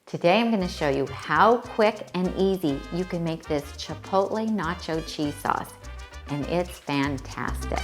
Today I'm going to show you how quick and easy you can make this Chipotle Nacho Cheese sauce, and it's fantastic.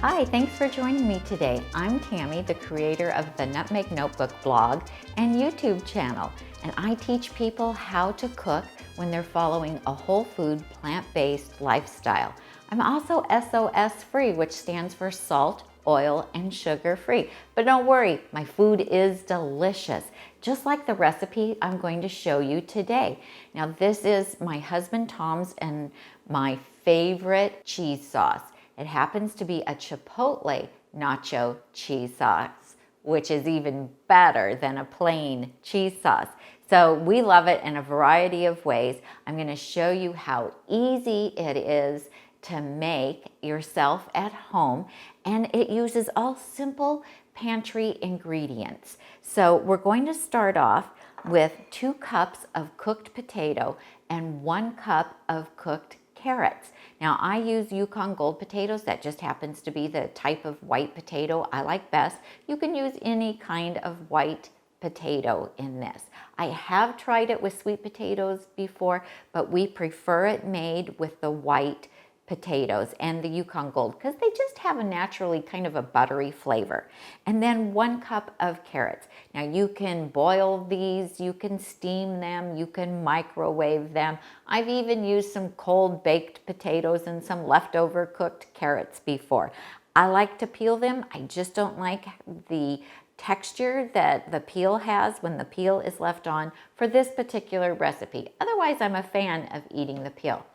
Hi, thanks for joining me today. I'm Tami, the creator of the Nutmeg Notebook blog and YouTube channel, and I teach people how to cook when they're following a whole food, plant-based lifestyle. I'm also SOS free, which stands for salt, oil, and sugar free. But don't worry, my food is delicious, just like the recipe I'm going to show you today. Now, this is my husband Tom's and my favorite cheese sauce. It happens to be a Chipotle Nacho Cheese sauce, which is even better than a plain cheese sauce. So we love it in a variety of ways. I'm going to show you how easy it is to make yourself at home, and it uses all simple pantry ingredients. So we're going to start off with 2 cups of cooked potato and 1 cup of cooked carrots. Now I use Yukon Gold potatoes. That just happens to be the type of white potato I like best. You can use any kind of white potato in this. I have tried it with sweet potatoes before, but we prefer it made with the white potatoes and the Yukon Gold because they just have a naturally kind of a buttery flavor. And then 1 cup of carrots. Now you can boil these, you can steam them, you can microwave them. I've even used some cold baked potatoes and some leftover cooked carrots before. I like to peel them. I just don't like the texture that the peel has when the peel is left on for this particular recipe. Otherwise, I'm a fan of eating the peel.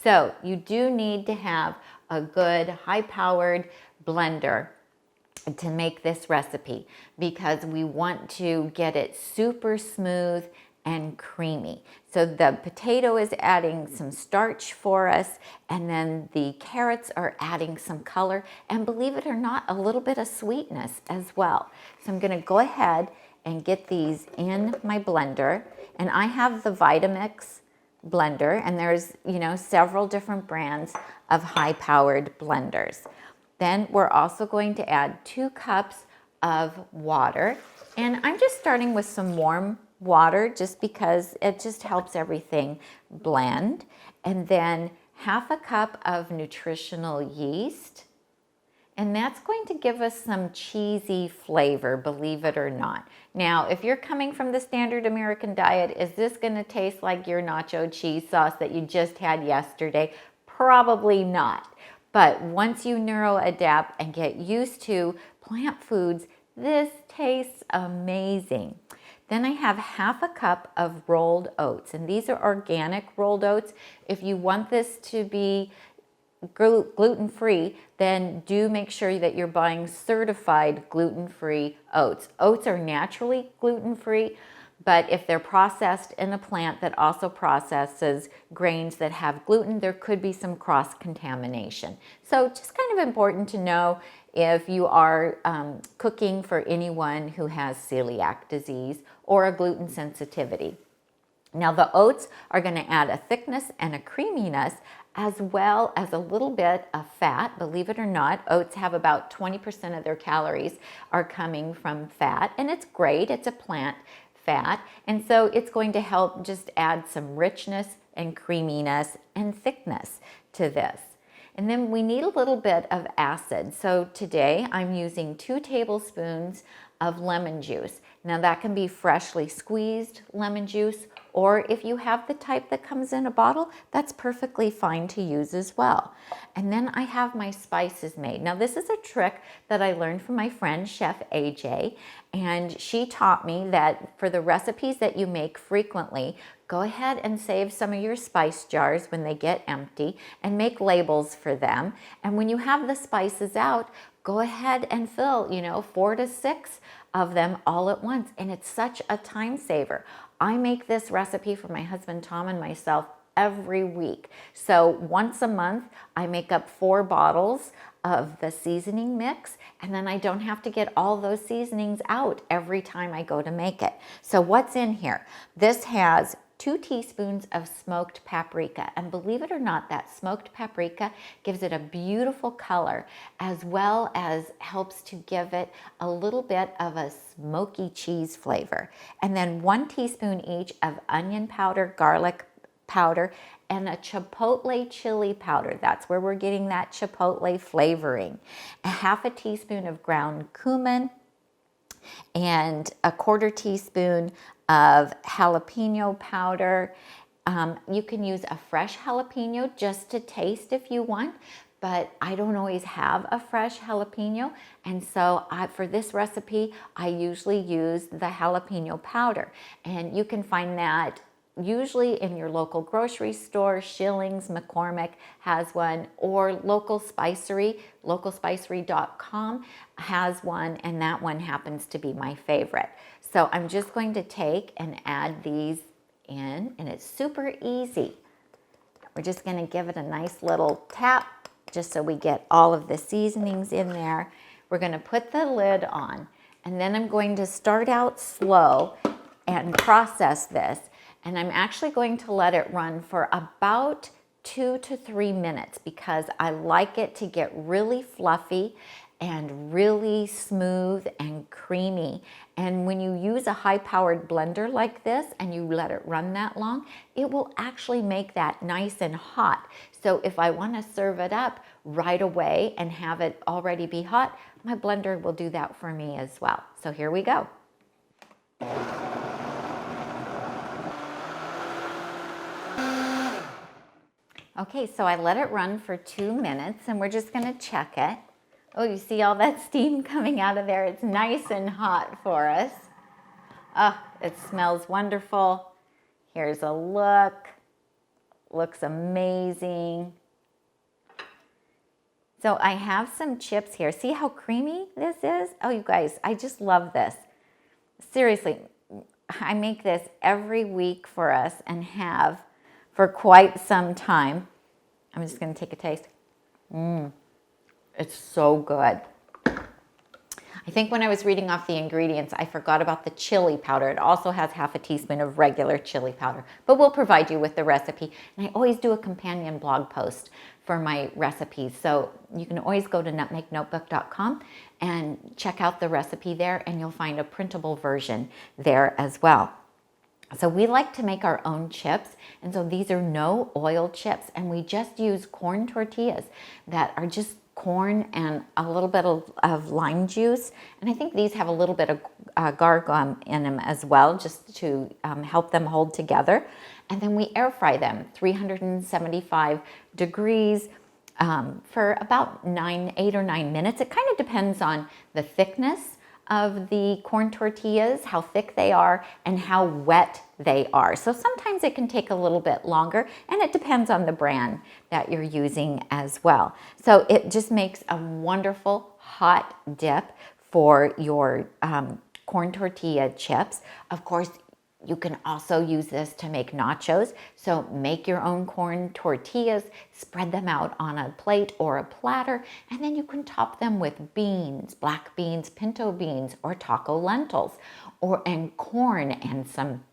So you do need to have a good high-powered blender to make this recipe because we want to get it super smooth and creamy. So the potato is adding some starch for us, and then the carrots are adding some color, and believe it or not, a little bit of sweetness as well. So I'm gonna go ahead and get these in my blender, and I have the Vitamix blender, and there's, several different brands of high-powered blenders. Then we're also going to add 2 cups of water, and I'm just starting with some warm water just because it just helps everything blend. And then 1/2 cup of nutritional yeast, and that's going to give us some cheesy flavor, believe it or not. Now, if you're coming from the standard American diet, is this going to taste like your nacho cheese sauce that you just had yesterday? Probably not. But once you neuroadapt and get used to plant foods, this tastes amazing. Then I have 1/2 cup of rolled oats, and these are organic rolled oats. If you want this to be gluten-free, then do make sure that you're buying certified gluten-free oats. Oats are naturally gluten-free, but if they're processed in a plant that also processes grains that have gluten, there could be some cross-contamination. So just kind of important to know if you are cooking for anyone who has celiac disease or a gluten sensitivity. Now the oats are going to add a thickness and a creaminess as well as a little bit of fat. Believe it or not, oats have about 20% of their calories are coming from fat, and it's great. It's a plant fat, and so it's going to help just add some richness and creaminess and thickness to this. And then we need a little bit of acid. So today I'm using 2 tablespoons of lemon juice. Now that can be freshly squeezed lemon juice, or if you have the type that comes in a bottle, that's perfectly fine to use as well. And then I have my spices made. Now this is a trick that I learned from my friend Chef AJ, and she taught me that for the recipes that you make frequently, go ahead and save some of your spice jars when they get empty and make labels for them. And when you have the spices out, go ahead and fill, 4 to 6 of them all at once. And it's such a time saver. I make this recipe for my husband Tom and myself every week. So once a month, I make up 4 bottles of the seasoning mix, and then I don't have to get all those seasonings out every time I go to make it. So what's in here? This has 2 teaspoons of smoked paprika. And believe it or not, that smoked paprika gives it a beautiful color, as well as helps to give it a little bit of a smoky cheese flavor. And then 1 teaspoon each of onion powder, garlic powder, and a chipotle chili powder. That's where we're getting that chipotle flavoring. A half a teaspoon of ground cumin, and a 1/4 teaspoon of jalapeno powder. You can use a fresh jalapeno just to taste if you want, but I don't always have a fresh jalapeno, and so for this recipe, I usually use the jalapeno powder, and you can find that usually in your local grocery store. Schillings, McCormick has one, or local spicery, localspicery.com has one, and that one happens to be my favorite. So I'm just going to take and add these in, and it's super easy. We're just going to give it a nice little tap just so we get all of the seasonings in there. We're going to put the lid on, and then I'm going to start out slow and process this. And I'm actually going to let it run for about 2 to 3 minutes because I like it to get really fluffy and really smooth and creamy. And when you use a high-powered blender like this and you let it run that long, it will actually make that nice and hot. So if I want to serve it up right away and have it already be hot, my blender will do that for me as well. So here we go. Okay, so I let it run for 2 minutes and we're just gonna check it. Oh, you see all that steam coming out of there? It's nice and hot for us. Oh, it smells wonderful. Here's a look. Looks amazing. So I have some chips here. See how creamy this is? Oh, you guys, I just love this. Seriously, I make this every week for us and have for quite some time. I'm just going to take a taste. It's so good. I think when I was reading off the ingredients, I forgot about the chili powder. It also has half a teaspoon of regular chili powder, but we'll provide you with the recipe. And I always do a companion blog post for my recipes. So you can always go to nutmegnotebook.com and check out the recipe there, and you'll find a printable version there as well. So we like to make our own chips, and so these are no oil chips, and we just use corn tortillas that are just corn and a little bit of lime juice, and I think these have a little bit of agar gum in them as well, just to help them hold together. And then we air fry them 375 degrees for about 8 or 9 minutes. It kind of depends on the thickness of the corn tortillas, how thick they are, and how wet they are. So sometimes it can take a little bit longer, and it depends on the brand that you're using as well. So it just makes a wonderful hot dip for your corn tortilla chips. Of course, you can also use this to make nachos. So make your own corn tortillas, spread them out on a plate or a platter, and then you can top them with beans, black beans, pinto beans, or taco lentils, and corn and some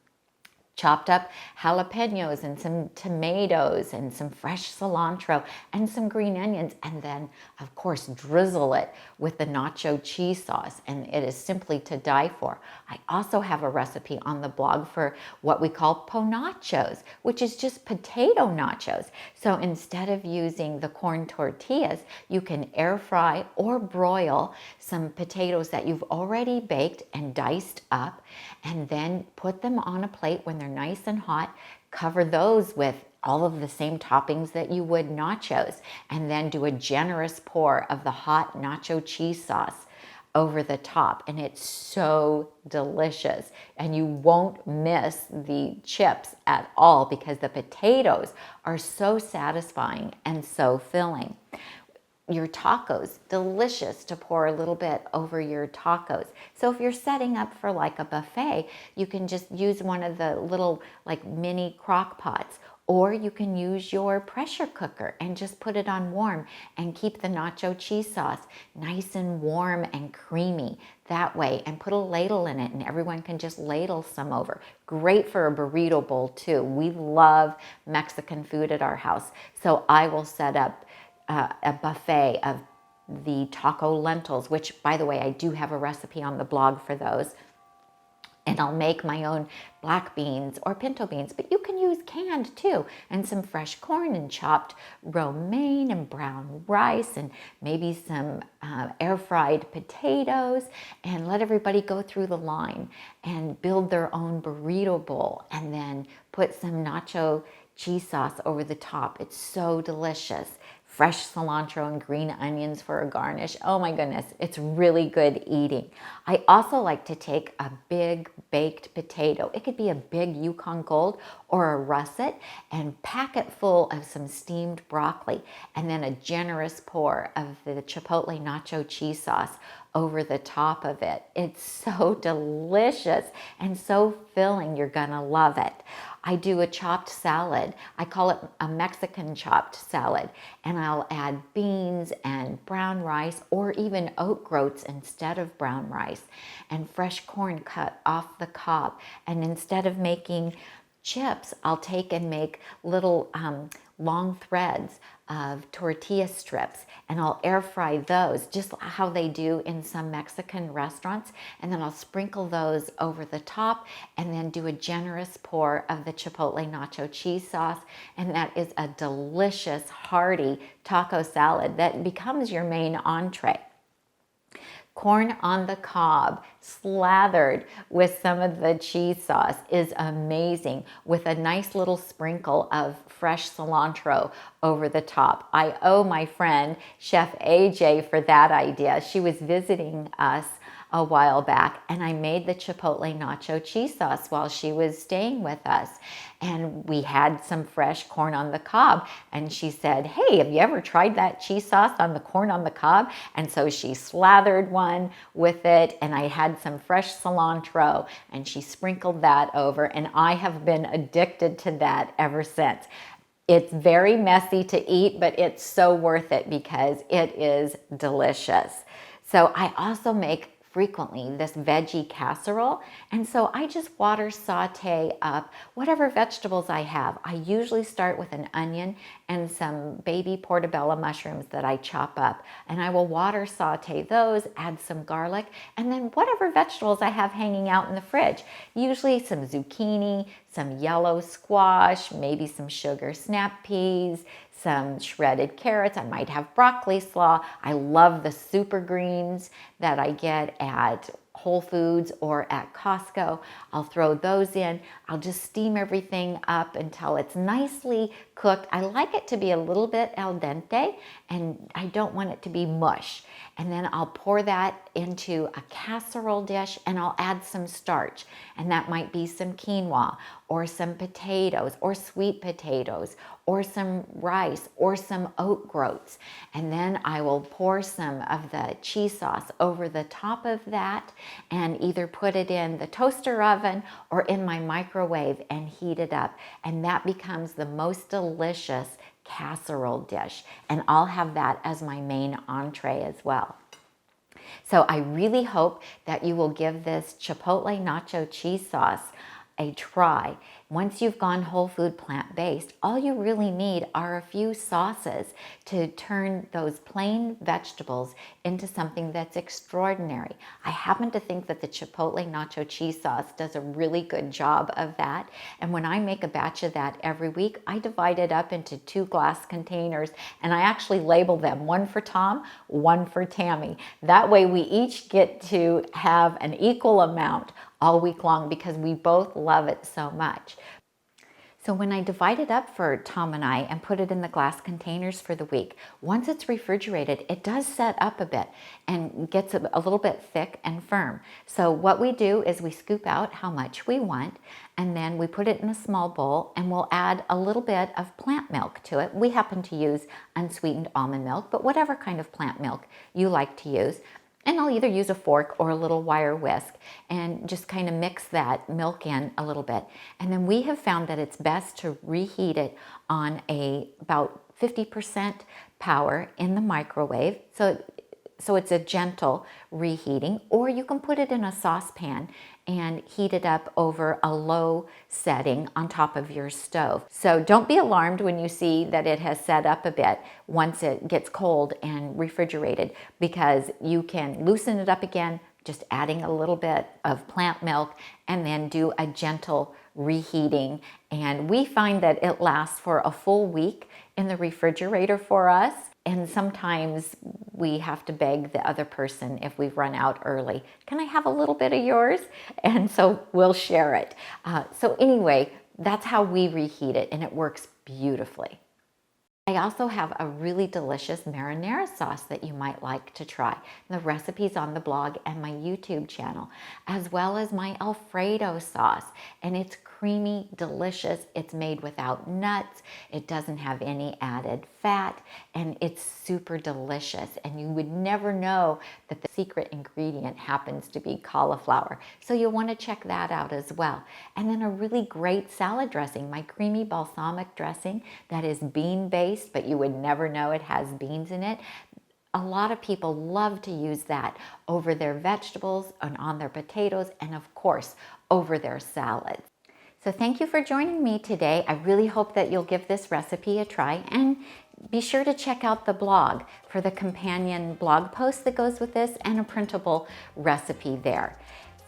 chopped up jalapenos and some tomatoes and some fresh cilantro and some green onions, and then of course drizzle it with the nacho cheese sauce, and it is simply to die for. I also have a recipe on the blog for what we call po nachos, which is just potato nachos. So instead of using the corn tortillas, you can air fry or broil some potatoes that you've already baked and diced up, and then put them on a plate when they're nice and hot. Cover those with all of the same toppings that you would nachos, and then do a generous pour of the hot nacho cheese sauce over the top, and it's so delicious, and you won't miss the chips at all because the potatoes are so satisfying and so filling. Your tacos, delicious to pour a little bit over your tacos. So if you're setting up for like a buffet, you can just use one of the little like mini crock pots, Or you can use your pressure cooker and just put it on warm and keep the nacho cheese sauce nice and warm and creamy that way, and put a ladle in it and everyone can just ladle some over. Great for a burrito bowl too. We love Mexican food at our house. So I will set up a buffet of the taco lentils, which by the way, I do have a recipe on the blog for those. And I'll make my own black beans or pinto beans, but you can use canned too, and some fresh corn and chopped romaine and brown rice and maybe some air fried potatoes, and let everybody go through the line and build their own burrito bowl and then put some nacho cheese sauce over the top. It's so delicious. Fresh cilantro and green onions for a garnish. Oh my goodness, it's really good eating. I also like to take a big baked potato. It could be a big Yukon Gold or a russet, and pack it full of some steamed broccoli and then a generous pour of the Chipotle Nacho Cheese sauce over the top of it. It's so delicious and so filling. You're gonna love it. I do a chopped salad. I call it a Mexican chopped salad. And I'll add beans and brown rice, or even oat groats instead of brown rice, and fresh corn cut off the cob. And instead of making chips, I'll take and make little long threads of tortilla strips, and I'll air fry those just how they do in some Mexican restaurants, and then I'll sprinkle those over the top and then do a generous pour of the Chipotle Nacho Cheese sauce, and that is a delicious hearty taco salad that becomes your main entree. Corn on the cob slathered with some of the cheese sauce is amazing, with a nice little sprinkle of fresh cilantro over the top. I owe my friend Chef AJ for that idea. She was visiting us a while back, and I made the Chipotle Nacho Cheese sauce while she was staying with us. And we had some fresh corn on the cob, and she said, "Hey, have you ever tried that cheese sauce on the corn on the cob?" And so she slathered one with it, and I had some fresh cilantro, and she sprinkled that over, and I have been addicted to that ever since. It's very messy to eat, but it's so worth it because it is delicious. So I also make frequently this veggie casserole, and so I just water saute up whatever vegetables I have. I usually start with an onion and some baby portobello mushrooms that I chop up, and I will water saute those, add some garlic, and then whatever vegetables I have hanging out in the fridge. Usually some zucchini, some yellow squash, maybe some sugar snap peas, some shredded carrots. I might have broccoli slaw. I love the super greens that I get at Whole Foods or at Costco. I'll throw those in. I'll just steam everything up until it's nicely cooked. I like it to be a little bit al dente, and I don't want it to be mush. And then I'll pour that into a casserole dish, and I'll add some starch. And that might be some quinoa or some potatoes or sweet potatoes or some rice or some oat groats. And then I will pour some of the cheese sauce over the top of that and either put it in the toaster oven or in my microwave and heat it up. And that becomes the most delicious casserole dish. And I'll have that as my main entree as well. So I really hope that you will give this Chipotle Nacho Cheese sauce a try. Once you've gone whole food plant-based, all you really need are a few sauces to turn those plain vegetables into something that's extraordinary. I happen to think that the Chipotle Nacho Cheese sauce does a really good job of that. And when I make a batch of that every week, I divide it up into 2 glass containers, and I actually label them, one for Tom, one for Tami. That way we each get to have an equal amount all week long because we both love it so much. So when I divide it up for Tom and I and put it in the glass containers for the week, once it's refrigerated, it does set up a bit and gets a little bit thick and firm. So what we do is we scoop out how much we want, and then we put it in a small bowl, and we'll add a little bit of plant milk to it. We happen to use unsweetened almond milk, but whatever kind of plant milk you like to use. And I'll either use a fork or a little wire whisk and just kind of mix that milk in a little bit. And then we have found that it's best to reheat it on about 50% power in the microwave. So it's a gentle reheating, or you can put it in a saucepan and heat it up over a low setting on top of your stove. So don't be alarmed when you see that it has set up a bit once it gets cold and refrigerated, because you can loosen it up again, just adding a little bit of plant milk, and then do a gentle reheating. And we find that it lasts for a full week in the refrigerator for us. And sometimes we have to beg the other person if we've run out early, can I have a little bit of yours? And so we'll share it. So anyway, that's how we reheat it, and it works beautifully. I also have a really delicious marinara sauce that you might like to try. The recipe's on the blog and my YouTube channel, as well as my Alfredo sauce. And it's creamy, delicious. It's made without nuts. It doesn't have any added fat, and it's super delicious. And you would never know that the secret ingredient happens to be cauliflower. So you'll want to check that out as well. And then a really great salad dressing, my creamy balsamic dressing that is bean-based, but you would never know it has beans in it. A lot of people love to use that over their vegetables and on their potatoes, and of course, over their salads. So thank you for joining me today. I really hope that you'll give this recipe a try, and be sure to check out the blog for the companion blog post that goes with this and a printable recipe there.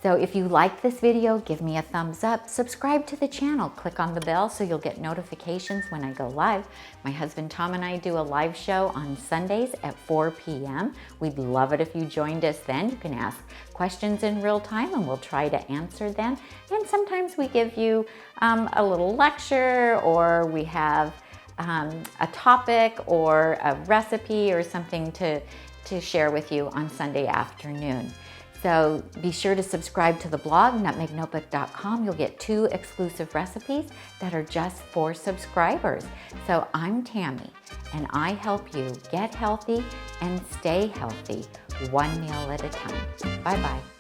So if you like this video, give me a thumbs up, subscribe to the channel, click on the bell so you'll get notifications when I go live. My husband Tom and I do a live show on Sundays at 4 p.m. We'd love it if you joined us then. You can ask questions in real time and we'll try to answer them. And sometimes we give you a little lecture, or we have a topic or a recipe or something to share with you on Sunday afternoon. So be sure to subscribe to the blog, nutmegnotebook.com. You'll get 2 exclusive recipes that are just for subscribers. So I'm Tami, and I help you get healthy and stay healthy, one meal at a time. Bye-bye.